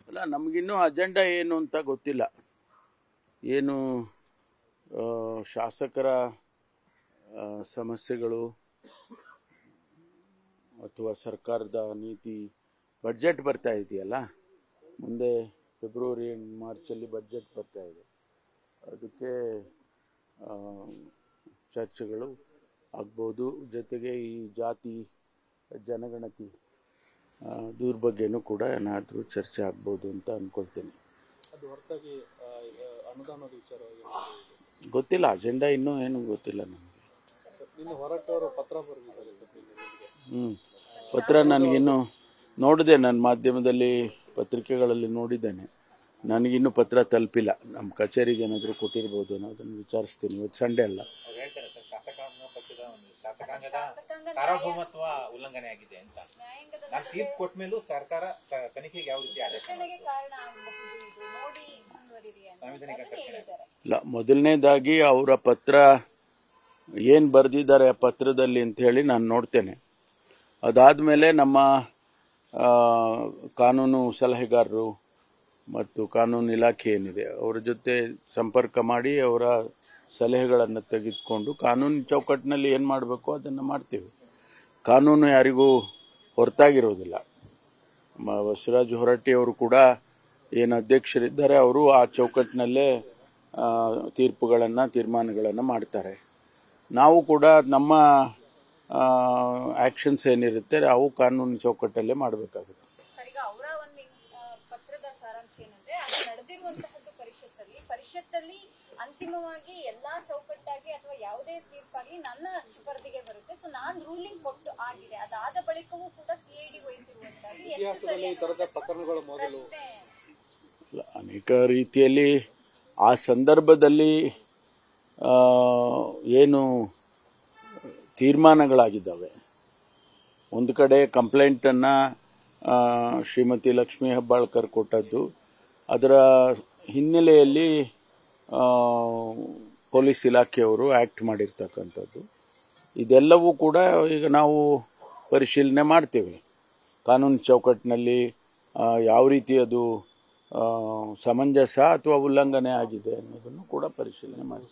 ಅಲ್ಲ, ನಮಗಿನ್ನೂ ಅಜೆಂಡಾ ಏನು ಅಂತ ಗೊತ್ತಿಲ್ಲ. ಏನು ಶಾಸಕರ ಸಮಸ್ಯೆಗಳು ಅಥವಾ ಸರ್ಕಾರದ ನೀತಿ, ಬಡ್ಜೆಟ್ ಬರ್ತಾ ಇದೆಯಲ್ಲ, ಮುಂದೆ ಫೆಬ್ರವರಿ ಮಾರ್ಚಲ್ಲಿ ಬಡ್ಜೆಟ್ ಬರ್ತಾ ಇದೆ. ಅದಕ್ಕೆ ಚರ್ಚೆಗಳು ಆಗ್ಬೋದು. ಜೊತೆಗೆ ಈ ಜಾತಿ ಜನಗಣತಿ ದೂರ ಬಗ್ಗೆನೂ ಕೂಡ ಏನಾದರೂ ಚರ್ಚೆ ಆಗ್ಬೋದು ಅಂತ ಅಂದ್ಕೊಳ್ತೀನಿ. ಗೊತ್ತಿಲ್ಲ, ಅಜೆಂಡಾ ಇನ್ನೂ ಏನು ಗೊತ್ತಿಲ್ಲ ನಮಗೆ. ಪತ್ರ ನನಗಿನ್ನೂ ನೋಡಿದೆ, ನನ್ನ ಮಾಧ್ಯಮದಲ್ಲಿ ಪತ್ರಿಕೆಗಳಲ್ಲಿ ನೋಡಿದ್ದೇನೆ. ನನಗಿನ್ನೂ ಪತ್ರ ತಲುಪಿಲ್ಲ. ನಮ್ಮ ಕಚೇರಿಗೆ ಏನಾದರೂ ಕೊಟ್ಟಿರ್ಬೋದು ಅನ್ನೋದನ್ನು ವಿಚಾರಿಸ್ತೀನಿ. ಇವತ್ತು ಸಂಡೇ ಅಲ್ಲ. ಸಾರ್ವಭೌಮತ್ವ ಉಲ್ಲಂಘನೆ ಆಗಿದೆ ಅಂತ ತೀರ್ಪು ಕೊಟ್ಟ ಮೇಲೂ ಸರ್ಕಾರ ತನಿಖೆಗೆ ಯಾವ ರೀತಿ ಇಲ್ಲ, ಮೊದಲನೇದಾಗಿ ಅವರ ಪತ್ರ ಏನ್ ಬರೆದಿದ್ದಾರೆ ಆ ಪತ್ರದಲ್ಲಿ ಅಂತ ಹೇಳಿ ನಾನು ನೋಡ್ತೇನೆ. ಅದಾದ್ಮೇಲೆ ನಮ್ಮ ಕಾನೂನು ಸಲಹೆಗಾರರು ಮತ್ತು ಕಾನೂನು ಇಲಾಖೆ ಏನಿದೆ ಅವರ ಜೊತೆ ಸಂಪರ್ಕ ಮಾಡಿ ಅವರ ಸಲಹೆಗಳನ್ನು ತೆಗೆದುಕೊಂಡು ಕಾನೂನು ಚೌಕಟ್ಟಿನಲ್ಲಿ ಏನು ಮಾಡಬೇಕು ಅದನ್ನು ಮಾಡ್ತೀವಿ. ಕಾನೂನು ಯಾರಿಗೂ ಹೊರತಾಗಿರೋದಿಲ್ಲ. ಬಸವರಾಜ ಹೊರಟ್ಟಿ ಅವರು ಕೂಡ ಏನು ಅಧ್ಯಕ್ಷರಿದ್ದಾರೆ, ಅವರು ಆ ಚೌಕಟ್ಟಿನಲ್ಲೇ ತೀರ್ಮಾನಗಳನ್ನು ಮಾಡ್ತಾರೆ. ನಾವು ಕೂಡ ನಮ್ಮ ಆಕ್ಷನ್ಸ್ ಏನಿರುತ್ತೆ ಅವು ಕಾನೂನು ಚೌಕಟ್ಟಲ್ಲೇ ಮಾಡಬೇಕಾಗುತ್ತೆ. ಪರಿಷತ್ತಲ್ಲಿ ಅಂತಿಮವಾಗಿ ಎಲ್ಲಾ ಚೌಕಟ್ಟಾಗಿ ಅಥವಾ ಯಾವುದೇ ತೀರ್ಪಾಗಿ ನನ್ನ ಸುಪರ್ದಿಗೆ ಬರುತ್ತೆ. ಸೊ ನಾನ್ ರೂಲಿಂಗ್ ಕೊಟ್ಟು ಆಗಿದೆ. ಅದಾದ ಬಳಿಕವೂ ಕೂಡ ಸಿಐಡಿ ವಹಿಸಿರುವಂತಾಗಿ ಅನೇಕ ರೀತಿಯಲ್ಲಿ ಆ ಸಂದರ್ಭದಲ್ಲಿ ಏನು ತೀರ್ಮಾನಗಳಾಗಿದ್ದಾವೆ. ಒಂದು ಕಡೆ ಕಂಪ್ಲೇಂಟನ್ನು ಶ್ರೀಮತಿ ಲಕ್ಷ್ಮೀ ಹೆಬ್ಬಾಳ್ಕರ್ ಕೊಟ್ಟದ್ದು, ಅದರ ಹಿನ್ನೆಲೆಯಲ್ಲಿ ಪೊಲೀಸ್ ಇಲಾಖೆಯವರು ಆಕ್ಟ್ ಮಾಡಿರ್ತಕ್ಕಂಥದ್ದು. ಇದೆಲ್ಲವೂ ಕೂಡ ಈಗ ನಾವು ಪರಿಶೀಲನೆ ಮಾಡ್ತೇವೆ. ಕಾನೂನು ಚೌಕಟ್ಟಿನಲ್ಲಿ ಯಾವ ರೀತಿ ಅದು ಸಮಂಜಸ ಅಥವಾ ಉಲ್ಲಂಘನೆ ಆಗಿದೆ ಅನ್ನೋದನ್ನು ಕೂಡ ಪರಿಶೀಲನೆ ಮಾಡಿ.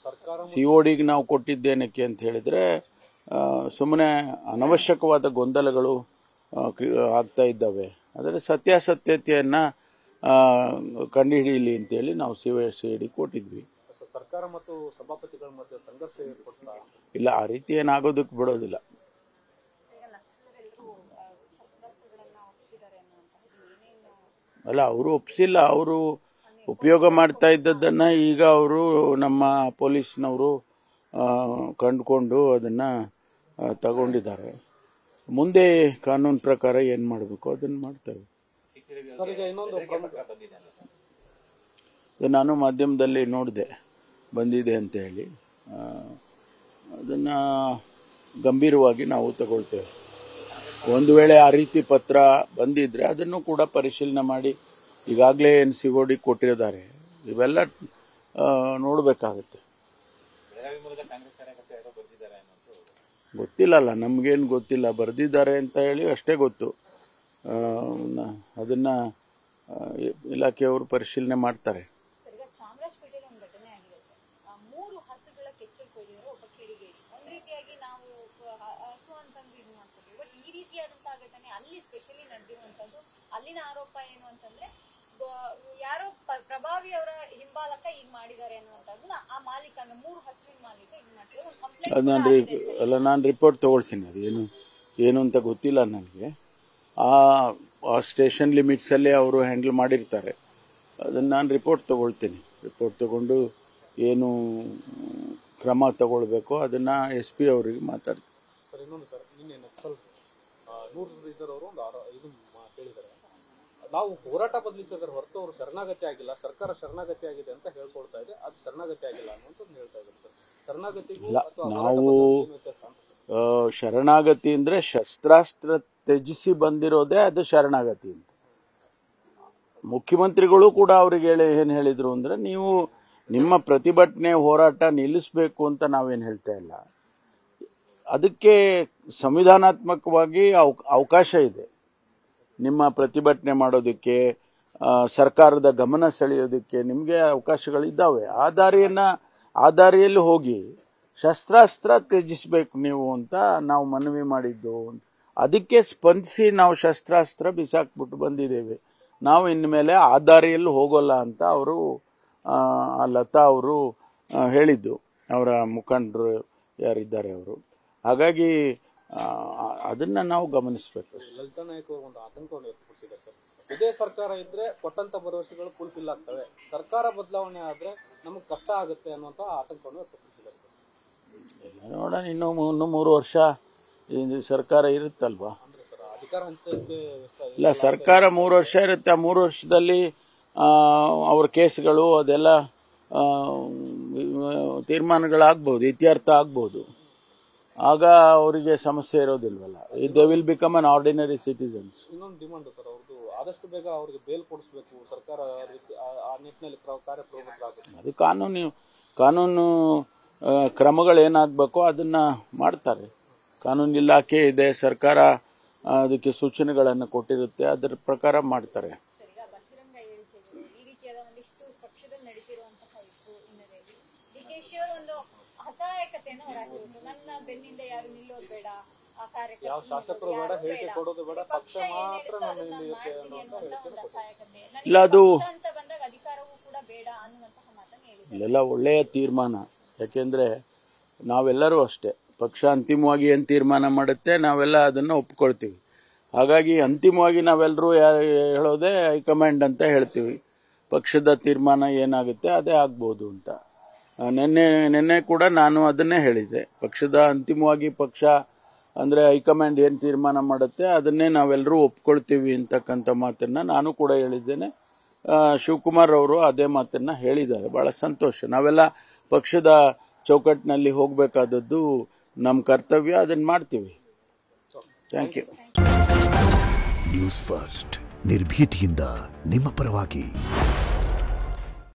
ಸಿಒಡಿಗೆ ನಾವು ಕೊಟ್ಟಿದ್ದೇನಕ್ಕೆ ಅಂತ ಹೇಳಿದ್ರೆ ಸುಮ್ಮನೆ ಅನವಶ್ಯಕವಾದ ಗೊಂದಲಗಳು ಆಗ್ತಾ ಇದ್ದಾವೆ. ಅದರ ಸತ್ಯಾಸತ್ಯತೆಯನ್ನ ಕಂಡುಹಿಡಿಯಲಿ ಅಂತೇಳಿ ನಾವು ಸಿಐಡಿ ಕೊಟ್ಟಿದ್ವಿ. ಸರ್ಕಾರ ಮತ್ತು ಸಭಾಪತಿಗಳ ಮಧ್ಯೆ ಸಂಘರ್ಷ ಇಲ್ಲ, ಆ ರೀತಿ ಏನಾಗೋದಕ್ಕೆ ಬಿಡೋದಿಲ್ಲ. ಅಲ್ಲ, ಅವರು ಒಪ್ಪಿಸಿಲ್ಲ. ಅವರು ಉಪಯೋಗ ಮಾಡ್ತಾ ಇದ್ದದ್ದನ್ನ ಈಗ ಅವರು ನಮ್ಮ ಪೊಲೀಸ್ನವರು ಕಂಡುಕೊಂಡು ಅದನ್ನ ತಗೊಂಡಿದ್ದಾರೆ. ಮುಂದೆ ಕಾನೂನು ಪ್ರಕಾರ ಏನ್ ಮಾಡಬೇಕು ಅದನ್ನ ಮಾಡ್ತೇವೆ. ನಾನು ಮಾಧ್ಯಮದಲ್ಲಿ ನೋಡಿದೆ, ಬಂದಿದೆ ಅಂತ ಹೇಳಿ. ಅದನ್ನ ಗಂಭೀರವಾಗಿ ನಾವು ತಗೊಳ್ತೇವೆ. ಒಂದು ವೇಳೆ ಆ ರೀತಿ ಪತ್ರ ಬಂದಿದ್ರೆ ಅದನ್ನು ಕೂಡ ಪರಿಶೀಲನೆ ಮಾಡಿ, ಈಗಾಗಲೇ ಏನು ಸಿಒಡಿ ಕೊಟ್ಟಿದ್ದಾರೆ ಇವೆಲ್ಲ ನೋಡಬೇಕಾಗುತ್ತೆ. ಗೊತ್ತಿಲ್ಲಲ್ಲ, ನಮ್ಗೇನು ಗೊತ್ತಿಲ್ಲ. ಬರೆದಿದ್ದಾರೆ ಅಂತ ಹೇಳಿ ಅಷ್ಟೇ ಗೊತ್ತು. ಅದನ್ನ ಇಲಾಖೆಯವರು ಪರಿಶೀಲನೆ ಮಾಡ್ತಾರೆ. ಅಲ್ಲಿನ ಆರೋಪ ಏನು ಅಂತಂದ್ರೆ ಯಾರೋ ಪ್ರಭಾವಿ ಅವರ ಹಿಂಬಾಲಕ ಈಗ ಮಾಡಿದ್ದಾರೆ ಅನ್ನುವಂಥದ್ದು ಆ ಮಾಲೀಕ, 3 ಹಸುವಿನ ಮಾಲೀಕ ಈಗ ಮಾಡ್ತಾರೆ. ನಾನು ರಿಪೋರ್ಟ್ ತಗೊಳ್ತೀನಿ. ಅದು ಏನು ಅಂತ ಗೊತ್ತಿಲ್ಲ ನನಗೆ. ಆ ಸ್ಟೇಷನ್ ಲಿಮಿಟ್ಸ್ ಅಲ್ಲೇ ಅವರು ಹ್ಯಾಂಡಲ್ ಮಾಡಿರ್ತಾರೆ. ಅದನ್ನು ನಾನು ರಿಪೋರ್ಟ್ ತಗೊಳ್ತೀನಿ. ರಿಪೋರ್ಟ್ ತಗೊಂಡು ಏನು ಕ್ರಮ ತಗೊಳ್ಬೇಕೋ ಅದನ್ನ SP ಅವರಿಗೆ ಮಾತಾಡ್ತೀನಿ. ಸರ್, ಇನ್ನೊಂದು ಸರ್, ನಿನ್ನೆ ನಕ್ಸಲ್ ನೂರು ಇದು ಹೇಳಿದ್ದಾರೆ, ನಾವು ಹೋರಾಟ ಬದಲಿಸಿದ್ರೆ ಹೊರತು ಅವರು ಶರಣಾಗತಿ ಆಗಿಲ್ಲ, ಸರ್ಕಾರ ಶರಣಾಗತಿ ಆಗಿದೆ ಅಂತ ಹೇಳ್ಕೊಳ್ತಾ ಇದೆ. ಅದು ಶರಣಾಗತಿ ಆಗಿಲ್ಲ ಅನ್ನುವಂಥದ್ದು ಹೇಳ್ತಾ ಇದ್ದಾರೆ ಸರ್. ಶರಣಾಗತಿಗೂ ನಾವು ಶರಣಾಗತಿ ಅಂದ್ರೆ ಶಸ್ತ್ರಾಸ್ತ್ರ ತ್ಯಜಿಸಿ ಬಂದಿರೋದೇ ಅದು ಶರಣಾಗತಿ ಅಂತ. ಮುಖ್ಯಮಂತ್ರಿಗಳು ಕೂಡ ಅವ್ರಿಗೆ ಏನ್ ಹೇಳಿದ್ರು ಅಂದ್ರೆ, ನೀವು ನಿಮ್ಮ ಪ್ರತಿಭಟನೆ ಹೋರಾಟ ನಿಲ್ಲಿಸಬೇಕು ಅಂತ ನಾವೇನು ಹೇಳ್ತಾ ಇಲ್ಲ. ಅದಕ್ಕೆ ಸಂವಿಧಾನಾತ್ಮಕವಾಗಿ ಅವಕಾಶ ಇದೆ. ನಿಮ್ಮ ಪ್ರತಿಭಟನೆ ಮಾಡೋದಕ್ಕೆ, ಸರ್ಕಾರದ ಗಮನ ಸೆಳೆಯೋದಕ್ಕೆ ನಿಮಗೆ ಅವಕಾಶಗಳಿದ್ದಾವೆ. ಆ ದಾರಿಯಲ್ಲಿ ಹೋಗಿ ಶಸ್ತ್ರಾಸ್ತ್ರ ತ್ಯಜಿಸಬೇಕು ನೀವು ಅಂತ ನಾವು ಮನವಿ ಮಾಡಿದ್ದು. ಅದಕ್ಕೆ ಸ್ಪಂದಿಸಿ ನಾವು ಶಸ್ತ್ರಾಸ್ತ್ರ ಬಿಸಾಕ್ಬಿಟ್ಟು ಬಂದಿದ್ದೇವೆ. ನಾವು ಇನ್ಮೇಲೆ ಆ ದಾರಿಯಲ್ಲಿ ಹೋಗೋಲ್ಲ ಅಂತ ಅವರು ಲತಾ ಅವರು ಹೇಳಿದ್ದು, ಅವರ ಮುಖಂಡರು ಯಾರಿದ್ದಾರೆ ಅವರು. ಹಾಗಾಗಿ ಅದನ್ನ ನಾವು ಗಮನಿಸಬೇಕು. ಲಲಿತಾ ನಾಯಕ್ ಒಂದು ಆತಂಕವನ್ನು ವ್ಯಕ್ತಪಡಿಸಿದ್ದಾರೆ ಸರ್. ಇದೇ ಸರ್ಕಾರ ಇದ್ರೆ ಕೊಟ್ಟಂತ ಭರವಸೆಗಳು ಫುಲ್ಫಿಲ್ ಆಗ್ತವೆ, ಸರ್ಕಾರ ಬದಲಾವಣೆ ಆದ್ರೆ ನಮಗೆ ಕಷ್ಟ ಆಗುತ್ತೆ ಅನ್ನುವಂತ ಆತಂಕವನ್ನು ವ್ಯಕ್ತಪಡಿಸಿದ್ದಾರೆ ಸರ್. ನೋಡೋಣ, ಇನ್ನು 3 ವರ್ಷ ಸರ್ಕಾರ ಇರುತ್ತಲ್ವಾ. ಅಧಿಕಾರ ಹಂಚಕ್ಕೆ ಇಲ್ಲ, ಸರ್ಕಾರ 3 ವರ್ಷ ಇರುತ್ತೆ. ಆ 3 ವರ್ಷದಲ್ಲಿ ಅವ್ರ ಕೇಸ್ಗಳು ಅದೆಲ್ಲ ತೀರ್ಮಾನಗಳಾಗ್ಬಹುದು, ಇತ್ಯರ್ಥ ಆಗ್ಬಹುದು. ಆಗ ಅವರಿಗೆ ಸಮಸ್ಯೆ ಇರೋದಿಲ್ವಲ್ಲ. They will become an ordinary citizens. ಇನ್ನೊಂದು ಡಿಮಾಂಡ್ ಸರ್, ಅವ್ರದ್ದು ಆದಷ್ಟು ಬೇಗ ಅವ್ರಿಗೆ ಬೇಲ್ ಕೊಡಿಸಬೇಕು, ಸರ್ಕಾರ ಆ ನಿಟ್ಟಿನಲ್ಲಿ ಕಾರ್ಯಪ್ರವೃತ್ತರಾಗಬೇಕು. ಅದು ಕಾನೂನು ಕ್ರಮಗಳೇನಾಗಬೇಕೋ ಅದನ್ನ ಮಾಡ್ತಾರೆ. ಕಾನೂನು ಇಲಾಖೆ ಇದೆ, ಸರ್ಕಾರ ಅದಕ್ಕೆ ಸೂಚನೆಗಳನ್ನು ಕೊಟ್ಟಿರುತ್ತೆ, ಅದರ ಪ್ರಕಾರ ಮಾಡ್ತಾರೆ. ಈಗ ಬಹಿರಂಗ ಹೇಳಿಕೆಗಳು, ಈ ರೀತಿಯಾದ ಒಂದಿಷ್ಟು ಪಕ್ಷದಲ್ಲಿ ನಡೀತಿರುವಂತಹ ಹಿನ್ನೆಲೆಯಲ್ಲಿ ಡಿಕೆಶಿ ಅವರು ಒಂದು ಅಸಹಾಯಕತೆಯನ್ನು ಹೊರಹಾಕಿರುವುದು. ನನ್ನ ಬೆನ್ನಿಂದ ಯಾರು ನಿಲ್ಲೋದು ಬೇಡ, ಆ ಕಾರ್ಯಕ್ರಮ ಯಾವ ಶಾಸಕರು ಬೇಡ, ಹೇಳಿಕೆ ಕೊಡೋದು ಬೇಡ, ಪಕ್ಷ ಮಾತ್ರ ಇಲ್ಲ, ಅದು ಅಂತ ಬಂದಾಗ ಅಧಿಕಾರವೂ ಕೂಡ ಬೇಡ ಅನ್ನುವಂತಹ ಮಾತನ್ನು ಹೇಳಿದ್ದಾರೆ. ಇಲ್ಲೆಲ್ಲ ಒಳ್ಳೆಯ ತೀರ್ಮಾನ. ಯಾಕೆಂದ್ರೆ ನಾವೆಲ್ಲರೂ ಅಷ್ಟೇ, ಪಕ್ಷ ಅಂತಿಮವಾಗಿ ಏನು ತೀರ್ಮಾನ ಮಾಡುತ್ತೆ ನಾವೆಲ್ಲ ಅದನ್ನು ಒಪ್ಕೊಳ್ತೀವಿ. ಹಾಗಾಗಿ ಅಂತಿಮವಾಗಿ ನಾವೆಲ್ಲರೂ ಹೇಳೋದೇ ಹೈಕಮಾಂಡ್ ಅಂತ ಹೇಳ್ತೀವಿ. ಪಕ್ಷದ ತೀರ್ಮಾನ ಏನಾಗುತ್ತೆ ಅದೇ ಆಗ್ಬೋದು ಅಂತ. ನಿನ್ನೆ ಕೂಡ ನಾನು ಅದನ್ನೇ ಹೇಳಿದೆ. ಪಕ್ಷದ ಅಂತಿಮವಾಗಿ ಪಕ್ಷ ಅಂದ್ರೆ ಹೈಕಮಾಂಡ್ ಏನು ತೀರ್ಮಾನ ಮಾಡುತ್ತೆ ಅದನ್ನೇ ನಾವೆಲ್ಲರೂ ಒಪ್ಕೊಳ್ತೀವಿ ಅಂತಕ್ಕಂಥ ಮಾತನ್ನ ನಾನು ಕೂಡ ಹೇಳಿದ್ದೇನೆ. ಶಿವಕುಮಾರ್ ಅವರು ಅದೇ ಮಾತನ್ನ ಹೇಳಿದ್ದಾರೆ. ಬಹಳ ಸಂತೋಷ. ನಾವೆಲ್ಲ ಪಕ್ಷದ ಚೌಕಟ್ಟಿನಲ್ಲಿ ಹೋಗಬೇಕಾದದ್ದು ನಮ್ಮ ಕರ್ತವ್ಯ, ಅದನ್ನ ಮಾಡ್ತೀವಿ. Thank you. ನ್ಯೂಸ್ ಫಸ್ಟ್, ನಿರ್ಭೀತಿಯಿಂದ ನಿಮ್ಮ ಪರವಾಗಿ.